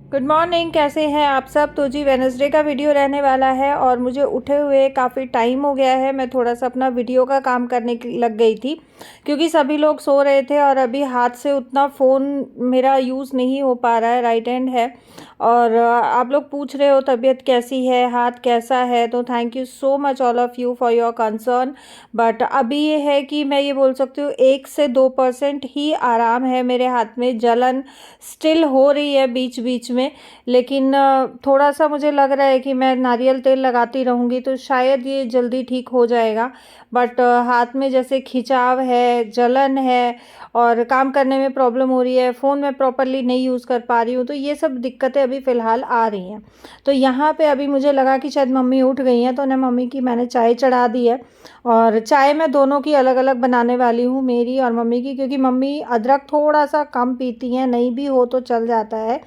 Good morning, कैसे हैं आप सब। तो जी वेडनेसडे का वीडियो रहने वाला है और मुझे उठे हुए काफ़ी टाइम हो गया है। मैं थोड़ा सा अपना वीडियो का काम करने लग गई थी क्योंकि सभी लोग सो रहे थे और अभी हाथ से उतना फ़ोन मेरा यूज़ नहीं हो पा रहा है। राइट हैंड है और आप लोग पूछ रहे हो तबीयत कैसी है, हाथ कैसा है। तो thank you so much all of you for your concern. But अभी ये है कि मैं ये बोल सकती हूँ 1 से 2% ही आराम है मेरे हाथ में। जलन स्टिल हो रही है बीच बीच में, लेकिन थोड़ा सा मुझे लग रहा है कि मैं नारियल तेल लगाती रहूँगी तो शायद ये जल्दी ठीक हो जाएगा। बट हाथ में जैसे खिंचाव है, जलन है और काम करने में प्रॉब्लम हो रही है, फ़ोन मैं प्रॉपरली नहीं यूज़ कर पा रही हूँ, तो ये सब दिक्कतें अभी फ़िलहाल आ रही हैं। तो यहाँ पे अभी मुझे लगा कि शायद मम्मी उठ गई हैं, तो उन्हें मम्मी की मैंने चाय चढ़ा दी है और चाय मैं दोनों की अलग अलग बनाने वाली हूँ, मेरी और मम्मी की, क्योंकि मम्मी अदरक थोड़ा सा कम पीती हैं, नहीं भी हो तो चल जाता है।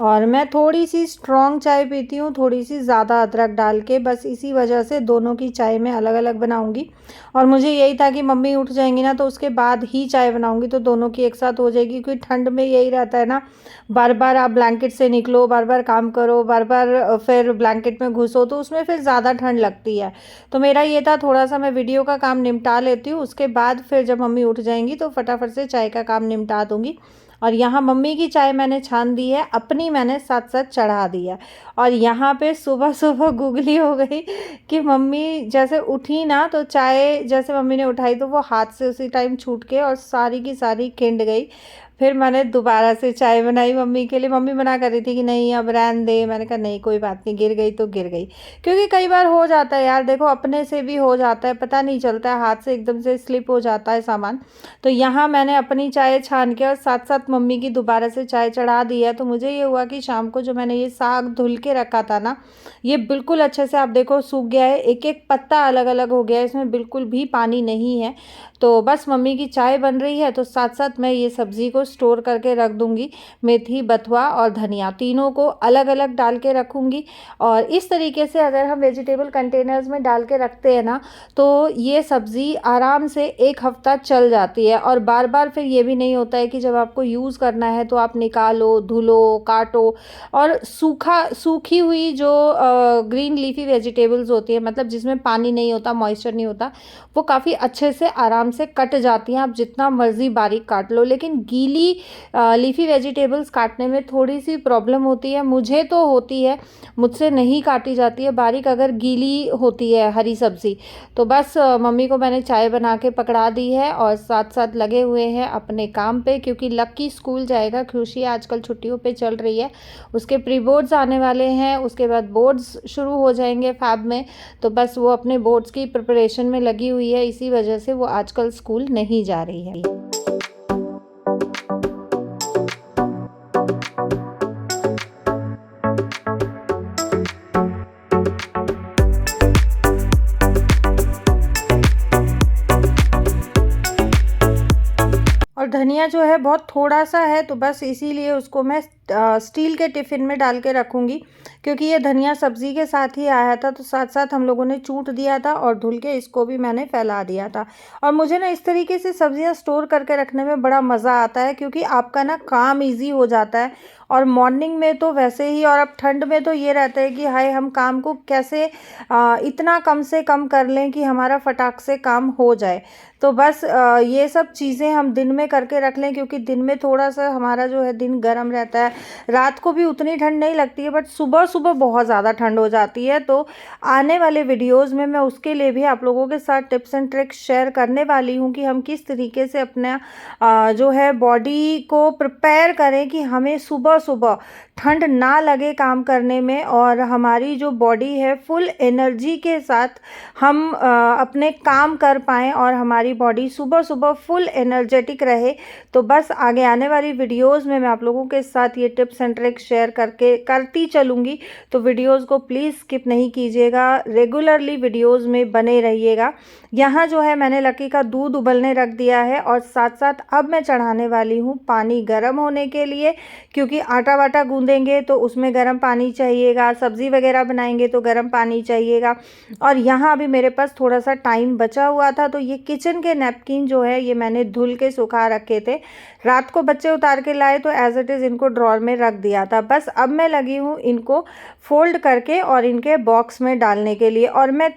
और मैं थोड़ी सी स्ट्रॉन्ग चाय पीती हूँ, थोड़ी सी ज़्यादा अदरक डाल के। बस इसी वजह से दोनों की चाय मैं अलग अलग बनाऊँगी और मुझे यही था कि मम्मी उठ जाएंगी ना तो उसके बाद ही चाय बनाऊँगी तो दोनों की एक साथ हो जाएगी। क्योंकि ठंड में यही रहता है ना, बार बार आप ब्लैंकेट से निकलो, बार बार काम करो, बार बार फिर ब्लैंकेट में घुसो, तो उसमें फिर ज़्यादा ठंड लगती है। तो मेरा ये था थोड़ा सा मैं वीडियो का काम निपटा लेती हूँ, उसके बाद फिर जब मम्मी उठ जाएंगी तो फटाफट से चाय का काम निपटा दूँगी। और यहाँ मम्मी की चाय मैंने छान दी है, अपनी मैंने साथ साथ चढ़ा दी है। और यहाँ पे सुबह सुबह गुगली हो गई कि मम्मी जैसे उठी ना तो चाय जैसे मम्मी ने उठाई तो वो हाथ से उसी टाइम छूट के और सारी की सारी खिंड गई। फिर मैंने दोबारा से चाय बनाई मम्मी के लिए। मम्मी मना कर रही थी कि नहीं अब रहने दे, मैंने कहा नहीं कोई बात नहीं, गिर गई तो गिर गई। क्योंकि कई बार हो जाता है यार, देखो अपने से भी हो जाता है, पता नहीं चलता है, हाथ से एकदम से स्लिप हो जाता है सामान। तो यहाँ मैंने अपनी चाय छान के और साथ साथ मम्मी की दोबारा से चाय चढ़ा दी है। तो मुझे ये हुआ कि शाम को जो मैंने ये साग धुल के रखा था ना, ये बिल्कुल अच्छे से आप देखो सूख गया है, एक एक पत्ता अलग अलग हो गया है, इसमें बिल्कुल भी पानी नहीं है। तो बस मम्मी की चाय बन रही है तो साथ साथ मैं ये सब्ज़ी को स्टोर करके रख दूँगी। मेथी, बथुआ और धनिया तीनों को अलग अलग डाल के रखूँगी। और इस तरीके से अगर हम वेजिटेबल कंटेनर्स में डाल के रखते हैं ना तो ये सब्ज़ी आराम से 1 हफ़्ता चल जाती है। और बार बार फिर ये भी नहीं होता है कि जब आपको यूज़ करना है तो आप निकालो, धुलो, काटो। और सूखी हुई जो ग्रीन लीफी वेजिटेबल्स होती है, मतलब जिसमें पानी नहीं होता, मॉइस्चर नहीं होता, वो काफ़ी अच्छे से आराम से कट जाती हैं। आप जितना मर्ज़ी बारीक काट लो, लेकिन गीली लीफी वेजिटेबल्स काटने में थोड़ी सी प्रॉब्लम होती है, मुझे तो होती है, मुझसे नहीं काटी जाती है बारीक अगर गीली होती है हरी सब्ज़ी। तो बस मम्मी को मैंने चाय बना के पकड़ा दी है और साथ साथ लगे हुए हैं अपने काम पे, क्योंकि लक्की स्कूल जाएगा। खुशी आजकल छुट्टियों पे चल रही है, उसके प्री बोर्ड्स आने वाले हैं, उसके बाद बोर्ड्स शुरू हो जाएंगे फैब में। तो बस वो अपने बोर्ड्स की प्रिपरेशन में लगी हुई है, इसी वजह से वो आजकल स्कूल नहीं जा रही है। और धनिया जो है बहुत थोड़ा सा है तो बस इसीलिए उसको मैं स्टील के टिफ़िन में डाल के रखूँगी, क्योंकि ये धनिया सब्ज़ी के साथ ही आया था तो साथ साथ हम लोगों ने चूट दिया था और धुल के इसको भी मैंने फैला दिया था। और मुझे ना इस तरीके से सब्ज़ियाँ स्टोर करके रखने में बड़ा मज़ा आता है, क्योंकि आपका ना काम ईज़ी हो जाता है। और मॉर्निंग में तो वैसे ही, और अब ठंड में तो ये रहता है कि हाय हम काम को कैसे इतना कम से कम कर लें कि हमारा फटाक से काम हो जाए। तो बस ये सब चीज़ें हम दिन में करके रख लें, क्योंकि दिन में थोड़ा सा हमारा जो है दिन गर्म रहता है, रात को भी उतनी ठंड नहीं लगती है, बट सुबह सुबह बहुत ज़्यादा ठंड हो जाती है। तो आने वाले वीडियोज़ में मैं उसके लिए भी आप लोगों के साथ टिप्स एंड ट्रिक्स शेयर करने वाली हूँ कि हम किस तरीके से अपना जो है बॉडी को प्रिपेयर करें कि हमें सुबह सुबह ठंड ना लगे काम करने में, और हमारी जो बॉडी है फुल एनर्जी के साथ हम अपने काम कर पाएँ और हमारी बॉडी सुबह सुबह फुल एनर्जेटिक रहे। तो बस आगे आने वाली वीडियोज़ में मैं आप लोगों के साथ ये टिप्स एंड ट्रिक्स शेयर करती चलूँगी। तो वीडियोज़ को प्लीज़ स्किप नहीं कीजिएगा, रेगुलरली वीडियोज़ में बने रहिएगा। यहाँ जो है मैंने लकी का दूध उबलने रख दिया है और साथ साथ अब मैं चढ़ाने वाली हूँ पानी गर्म होने के लिए, क्योंकि आटा वाटा गूँदेंगे तो उसमें गर्म पानी चाहिएगा, सब्ज़ी वगैरह बनाएंगे तो गर्म पानी चाहिएगा। और यहाँ अभी मेरे पास थोड़ा सा टाइम बचा हुआ था तो ये किचन के नैपकिन जो है ये मैंने धुल के सुखा रखे थे। रात को बच्चे उतार के लाए तो एज़ इट इज़ इनको ड्रॉर ड्रॉर में रख दिया था। बस अब मैं लगी हूँ इनको फ़ोल्ड करके और इनके बॉक्स में डालने के लिए। और मैं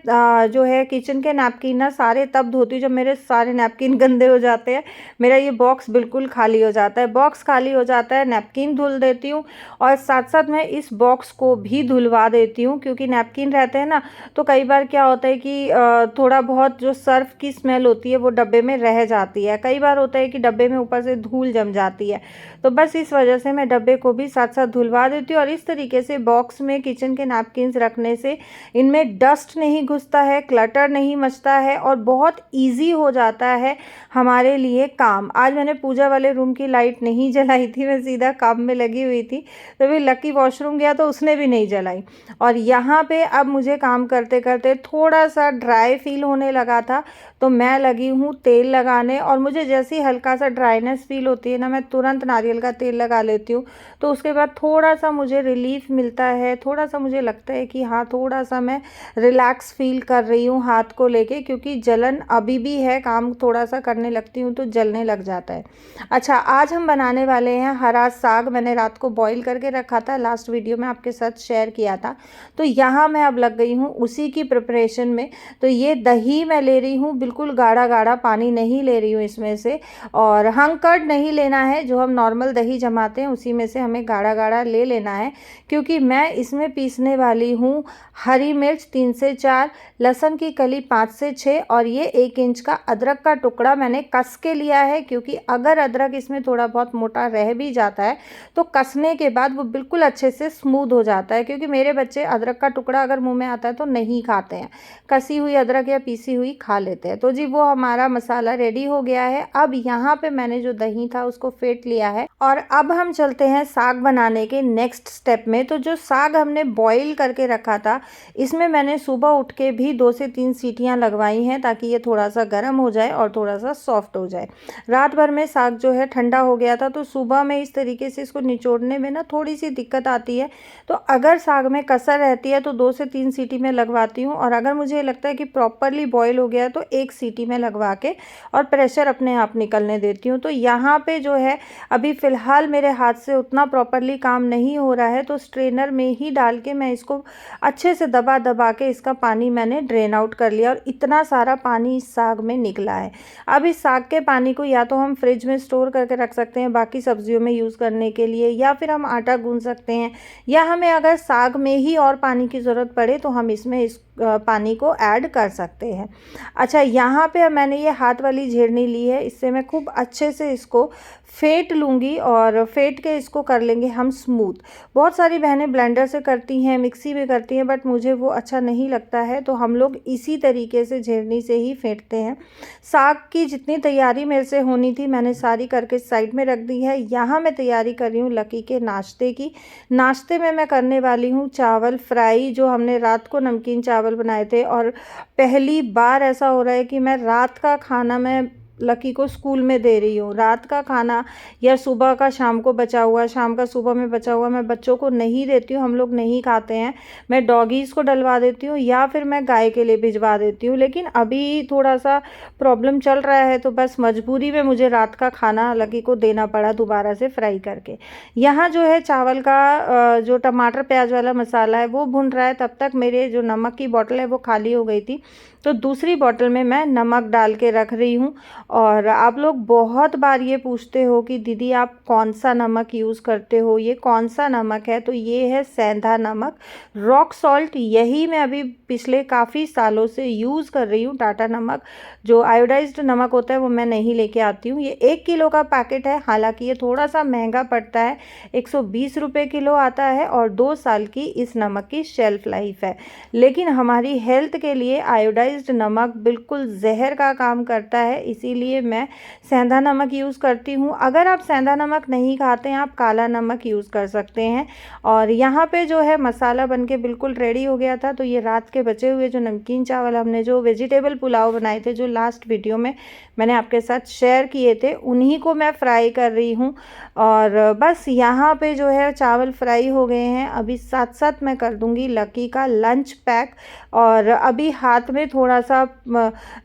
जो है किचन के नैपकिन ना सारे तब धोती हूँ जब मेरे सारे नैपकिन गंदे हो जाते हैं। मेरा ये बॉक्स बिल्कुल खाली हो जाता है। बॉक्स खाली हो जाता है, नैपकिन धुल देती हूँ और साथ साथ मैं इस बॉक्स को भी धुलवा देती हूँ, क्योंकि नैपकिन रहते हैं ना तो कई बार क्या होता है कि थोड़ा बहुत जो सर्फ की स्मेल होती है वो डब्बे में रह जाती है। कई बार होता है कि डब्बे में ऊपर से धूल जम जाती है, तो बस इस वजह से मैं डब्बे को भी साथ साथ धुलवा देती हूँ। और इस तरीके से बॉक्स में किचन के नैपकिन्स रखने से इनमें डस्ट नहीं घुसता है, क्लटर नहीं मचता है और बहुत ईजी हो जाता है हमारे लिए काम। आज मैंने पूजा वाले रूम की लाइट नहीं जलाई थी, मैं सीधा काम में लगी हुई थी, तो भी लकी वॉशरूम गया तो उसने भी नहीं जलाई। और यहाँ पे अब मुझे काम करते करते थोड़ा सा ड्राई फील होने लगा था, तो मैं लगी हूँ तेल लगाने। और मुझे जैसे ही हल्का सा ड्राइनेस फील होती है ना, मैं तुरंत नारियल का तेल लगा लेती हूँ। तो उसके बाद थोड़ा सा मुझे रिलीफ मिलता है, थोड़ा सा मुझे लगता है कि हाँ थोड़ा सा मैं रिलैक्स फील कर रही हूँ हाथ को लेके, क्योंकि जलन अभी भी है, काम थोड़ा सा करने लगती हूँ तो जलने लग जाता है। अच्छा, आज हम बनाने वाले हैं हरा साग। मैंने रात को बॉईल करके रखा था, लास्ट वीडियो में आपके साथ शेयर किया था। तो यहाँ मैं अब लग गई हूँ उसी की प्रिपरेशन में। तो ये दही मैं ले रही हूँ, बिल्कुल गाढ़ा गाढ़ा पानी नहीं ले रही हूँ इसमें से, और हंग कर्ड नहीं लेना है, जो हम नॉर्मल दही जमाते हैं उसी में से हमें गाढ़ा गाढ़ा ले लेना है। क्योंकि मैं इसमें पीसने वाली हूँ हरी मिर्च 3 से 4, लहसुन की कली 5 से 6 और ये 1 इंच का अदरक का टुकड़ा मैंने कस के लिया है। क्योंकि अगर अदरक इसमें थोड़ा बहुत मोटा रह भी जाता है तो कसने के बाद वो बिल्कुल अच्छे से स्मूथ हो जाता है, क्योंकि मेरे बच्चे अदरक का टुकड़ा अगर मुंह में आता है तो नहीं खाते हैं, कसी हुई अदरक या पीसी हुई खा लेते हैं। तो जी वो हमारा मसाला रेडी हो गया है। अब यहाँ पे मैंने जो दही था उसको फेंट लिया है और अब हम चलते हैं साग बनाने के नेक्स्ट स्टेप में। तो जो साग हमने बॉईल करके रखा था, इसमें मैंने सुबह उठ के भी 2 से 3 सीटियाँ लगवाई हैं, ताकि ये थोड़ा सा गर्म हो जाए और थोड़ा सा सॉफ्ट हो जाए। रात भर में साग जो है ठंडा हो गया था, तो सुबह में इस तरीके से इसको निचोड़ने में ना थोड़ी सी दिक्कत आती है। तो अगर साग में कसर रहती है तो 2 से 3 सीटी में लगवाती हूँ, और अगर मुझे लगता है कि प्रॉपरली बॉईल हो गया है तो 1 सीटी में लगवा के और प्रेशर अपने आप निकलने देती हूँ। तो यहाँ पे जो है अभी फ़िलहाल मेरे हाथ से उतना प्रॉपरली काम नहीं हो रहा है, तो स्ट्रेनर में ही डाल के मैं इसको अच्छे से दबा दबा के इसका पानी मैंने ड्रेन आउट कर लिया, और इतना सारा पानी इस साग में निकला है। अब इस साग के पानी को या तो हम फ्रिज में स्टोर करके रख सकते हैं बाकी सब्जियों में यूज़ करने के लिए, या फिर हम आटा गूंथ सकते हैं, या हमें अगर साग में ही और पानी की ज़रूरत पड़े तो हम इसमें इस पानी को ऐड कर सकते हैं। अच्छा, यहाँ पे मैंने ये हाथ वाली झेड़नी ली है, इससे मैं खूब अच्छे से इसको फेंट लूँगी और फेंट के इसको कर लेंगे हम स्मूथ। बहुत सारी बहनें ब्लेंडर से करती हैं, मिक्सी में करती हैं, बट मुझे वो अच्छा नहीं लगता है, तो हम लोग इसी तरीके से झेड़नी से ही फेंटते हैं। साग की जितनी तैयारी मेरे से होनी थी मैंने सारी करके साइड में रख दी है। यहाँ मैं तैयारी कर रही हूँ लकी के नाश्ते की। नाश्ते में मैं करने वाली हूँ चावल फ्राई, जो हमने रात को नमकीन चावल बनाए थे, और पहली बार ऐसा हो रहा है कि मैं रात का खाना मैं लकी को स्कूल में दे रही हूँ। रात का खाना या सुबह का शाम को बचा हुआ, शाम का सुबह में बचा हुआ मैं बच्चों को नहीं देती हूँ, हम लोग नहीं खाते हैं। मैं डॉगीज़ को डलवा देती हूँ या फिर मैं गाय के लिए भिजवा देती हूँ, लेकिन अभी थोड़ा सा प्रॉब्लम चल रहा है तो बस मजबूरी में मुझे रात का खाना लकी को देना पड़ा दोबारा से फ्राई करके। यहाँ जो है चावल का जो टमाटर प्याज वाला मसाला है वो भुन रहा है, तब तक मेरे जो नमक की बोतल है वो खाली हो गई थी, तो दूसरी बोतल में मैं नमक डाल के रख रही हूँ। और आप लोग बहुत बार ये पूछते हो कि दीदी आप कौन सा नमक यूज़ करते हो, ये कौन सा नमक है, तो ये है सेंधा नमक, रॉक सॉल्ट। यही मैं अभी पिछले काफ़ी सालों से यूज़ कर रही हूँ। टाटा नमक जो आयोडाइज्ड नमक होता है वो मैं नहीं लेके आती हूँ। ये 1 किलो का पैकेट है, हालांकि ये थोड़ा सा महंगा पड़ता है, 120 रुपये किलो आता है, और 2 साल की इस नमक की शेल्फ लाइफ है। लेकिन हमारी हेल्थ के लिए आयोडाइज्ड नमक बिल्कुल जहर का काम करता है, इसीलिए मैं सेंधा नमक यूज़ करती हूँ। अगर आप सेंधा नमक नहीं खाते हैं आप काला नमक यूज़ कर सकते हैं। और यहाँ पे जो है मसाला बनके बिल्कुल रेडी हो गया था, तो ये रात के बचे हुए जो नमकीन चावल हमने जो वेजिटेबल पुलाव बनाए थे, जो लास्ट वीडियो में मैंने आपके साथ शेयर किए थे, उन्हीं को मैं फ्राई कर रही हूँ। और बस यहाँ पे जो है चावल फ्राई हो गए हैं। अभी साथ साथ मैं कर दूँगी लकी का लंच पैक। और अभी हाथ में थोड़ा सा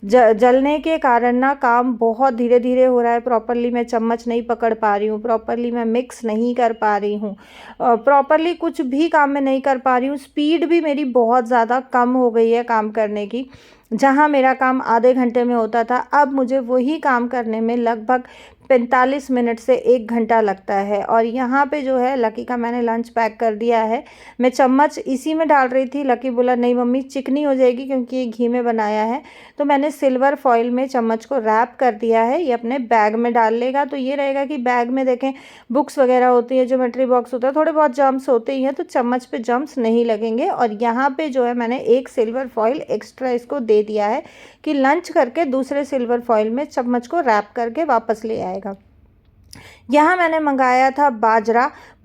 जलने के कारण ना काम काम बहुत धीरे धीरे हो रहा है, प्रॉपरली मैं चम्मच नहीं पकड़ पा रही हूँ, प्रॉपरली मैं मिक्स नहीं कर पा रही हूँ, प्रॉपरली कुछ भी काम मैं नहीं कर पा रही हूँ। स्पीड भी मेरी बहुत ज़्यादा कम हो गई है काम करने की। जहाँ मेरा काम आधे घंटे में होता था, अब मुझे वही काम करने में लगभग 45 मिनट से 1 घंटा लगता है। और यहाँ पे जो है लकी का मैंने लंच पैक कर दिया है। मैं चम्मच इसी में डाल रही थी, लकी बोला नहीं मम्मी चिकनी हो जाएगी क्योंकि ये घी में बनाया है, तो मैंने सिल्वर फॉइल में चम्मच को रैप कर दिया है। ये अपने बैग में डाल लेगा, तो ये रहेगा कि बैग में देखें बुक्स वगैरह होती है, ज्योमेट्री बॉक्स होता है, थोड़े बहुत जम्स होते ही हैं, तो चम्मच पे जम्स नहीं लगेंगे। और यहाँ पे जो है मैंने एक सिल्वर फॉइल एक्स्ट्रा इसको दे दिया है कि लंच करके दूसरे सिल्वर फॉइल में चम्मच को रैप करके वापस ले आएगा। यहाँ मैंने मंगाया था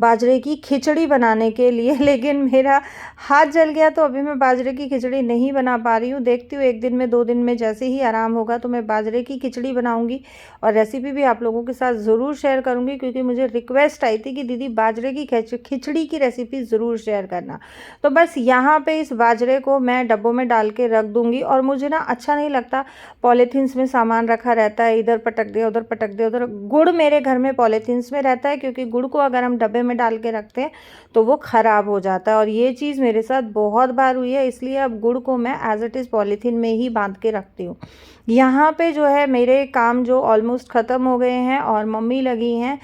बाजरे की खिचड़ी बनाने के लिए, लेकिन मेरा हाथ जल गया, तो अभी मैं बाजरे की खिचड़ी नहीं बना पा रही हूँ। देखती हूँ 1 दिन में 2 दिन में जैसे ही आराम होगा तो मैं बाजरे की खिचड़ी बनाऊँगी, और रेसिपी भी आप लोगों के साथ ज़रूर शेयर करूँगी, क्योंकि मुझे रिक्वेस्ट आई थी कि दीदी बाजरे की खिचड़ी की रेसिपी ज़रूर शेयर करना। तो बस यहाँ पर इस बाजरे को मैं डब्बों में डाल के रख दूँगी। और मुझे ना अच्छा नहीं लगता पॉलीथीन्स में सामान रखा रहता है, इधर पटक दिया उधर पटक दिया उधर। गुड़ मेरे घर में पॉलीथीन्स में रहता है, क्योंकि गुड़ को अगर हम डब्बे में डाल के रखते हैं तो वो ख़राब हो जाता है, और ये चीज़ मेरे साथ बहुत बार हुई है। इसलिए अब गुड़ को मैं एज इट इज़ पॉलीथीन में ही बांध के रखती हूँ। यहाँ पे जो है मेरे काम जो ऑलमोस्ट ख़त्म हो गए हैं, और मम्मी लगी हैं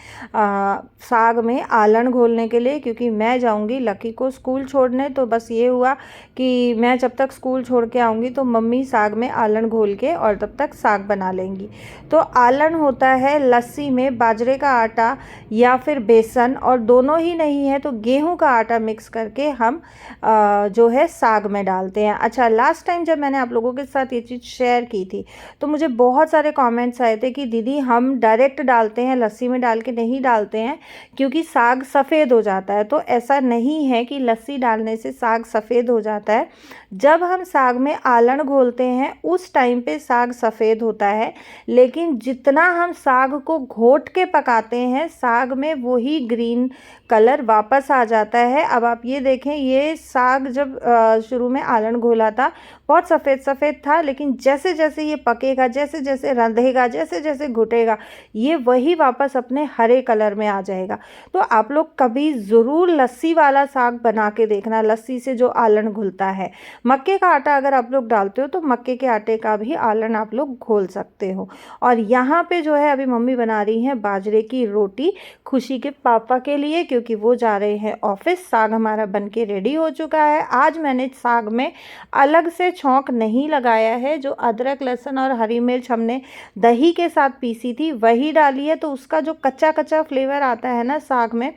साग में आलन घोलने के लिए, क्योंकि मैं जाऊँगी लकी को स्कूल छोड़ने। तो बस ये हुआ कि मैं जब तक स्कूल छोड़ के आऊँगी तो मम्मी साग में आलन घोल के और तब तक साग बना लेंगी। तो आलन होता है लस्सी में बाजरे का आटा या फिर बेसन, और दोनों ही नहीं है तो गेहूं का आटा मिक्स करके हम जो है साग में डालते हैं। अच्छा, लास्ट टाइम जब मैंने आप लोगों के साथ ये चीज़ शेयर की थी तो मुझे बहुत सारे कमेंट्स आए थे कि दीदी हम डायरेक्ट डालते हैं, लस्सी में डाल के नहीं डालते हैं क्योंकि साग सफ़ेद हो जाता है। तो ऐसा नहीं है कि लस्सी डालने से साग सफ़ेद हो जाता है। जब हम साग में आलन घोलते हैं उस टाइम पे साग सफ़ेद होता है, लेकिन जितना हम साग को घोट के पकाते हैं साग में वही ग्रीन कलर वापस आ जाता है। अब आप ये देखें, ये साग जब शुरू में आलन घोला था बहुत सफ़ेद सफ़ेद था, लेकिन जैसे जैसे ये पकेगा, जैसे जैसे रंधेगा, जैसे जैसे घुटेगा, ये वही वापस अपने हरे कलर में आ जाएगा। तो आप लोग कभी ज़रूर लस्सी वाला साग बना के देखना, लस्सी से जो आलन घुलता है। मक्के का आटा अगर आप लोग डालते हो तो मक्के के आटे का भी आलन आप लोग घोल सकते हो। और यहाँ पे जो है अभी मम्मी बना रही हैं बाजरे की रोटी खुशी के पापा के लिए, क्योंकि वो जा रहे हैं ऑफिस। साग हमारा बन के रेडी हो चुका है। आज मैंने साग में अलग से छौंक नहीं लगाया है, जो अदरक लहसुन और हरी मिर्च हमने दही के साथ पीसी थी वही डाली है, तो उसका जो कच्चा कच्चा फ्लेवर आता है ना साग में,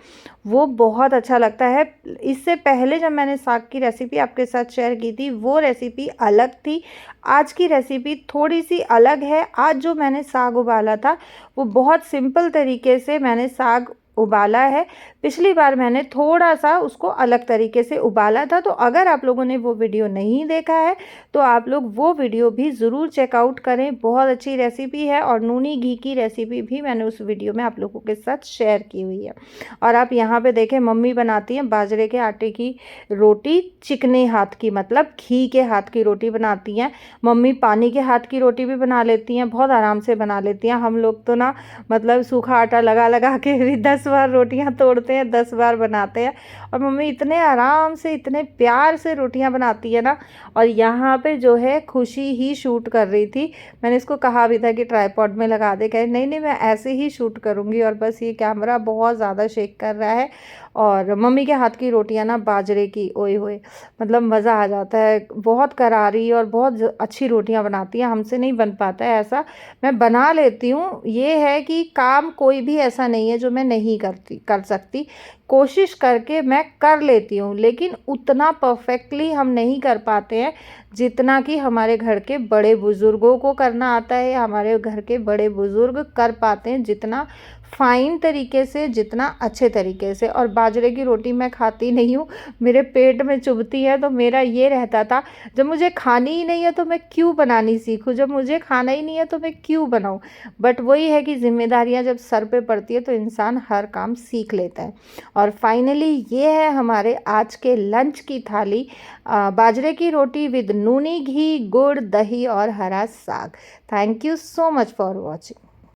वो बहुत अच्छा लगता है। इससे पहले जब मैंने साग की रेसिपी आपके साथ शेयर की थी वो रेसिपी अलग थी, आज की रेसिपी थोड़ी सी अलग है। आज जो मैंने साग उबाला था वो बहुत सिंपल तरीके से मैंने साग उबाला है। पिछली बार मैंने थोड़ा सा उसको अलग तरीके से उबाला था। तो अगर आप लोगों ने वो वीडियो नहीं देखा है तो आप लोग वो वीडियो भी ज़रूर चेकआउट करें, बहुत अच्छी रेसिपी है। और नूनी घी की रेसिपी भी मैंने उस वीडियो में आप लोगों के साथ शेयर की हुई है। और आप यहाँ पे देखें मम्मी बनाती हैं बाजरे के आटे की रोटी, चिकने हाथ की, मतलब घी के हाथ की रोटी बनाती हैं। मम्मी पानी के हाथ की रोटी भी बना लेती हैं, बहुत आराम से बना लेती हैं। हम लोग तो ना मतलब सूखा आटा लगा लगा के भी 10 बार रोटियां तोड़ते हैं, 10 बार बनाते हैं। और मम्मी इतने आराम से इतने प्यार से रोटियां बनाती है ना। और यहाँ पे जो है खुशी ही शूट कर रही थी, मैंने इसको कहा भी था कि ट्राइपॉड में लगा दे, कहे नहीं नहीं मैं ऐसे ही शूट करूँगी। और बस ये कैमरा बहुत ज़्यादा शेक कर रहा है। और मम्मी के हाथ की रोटियां ना बाजरे की, ओए होए, मतलब मज़ा आ जाता है। बहुत करारी और बहुत अच्छी रोटियां बनाती हैं, हमसे नहीं बन पाता है ऐसा। मैं बना लेती हूँ, ये है कि काम कोई भी ऐसा नहीं है जो मैं नहीं कर सकती, कोशिश करके मैं कर लेती हूँ, लेकिन उतना परफेक्टली हम नहीं कर पाते हैं जितना कि हमारे घर के बड़े बुज़ुर्गों को करना आता है। हमारे घर के बड़े बुज़ुर्ग कर पाते हैं जितना फ़ाइन तरीके से, जितना अच्छे तरीके से। और बाजरे की रोटी मैं खाती नहीं हूँ, मेरे पेट में चुभती है। तो मेरा ये रहता था, जब मुझे खानी ही नहीं है तो मैं क्यों बनानी सीखूँ, जब मुझे खाना ही नहीं है तो मैं क्यों बनाऊँ। बट वही है कि जिम्मेदारियाँ जब सर पे पड़ती है तो इंसान हर काम सीख लेता है। और फाइनली ये है हमारे आज के लंच की थाली, बाजरे की रोटी विद नूनी घी, गुड़, दही और हरा साग। Thank you so much for watching.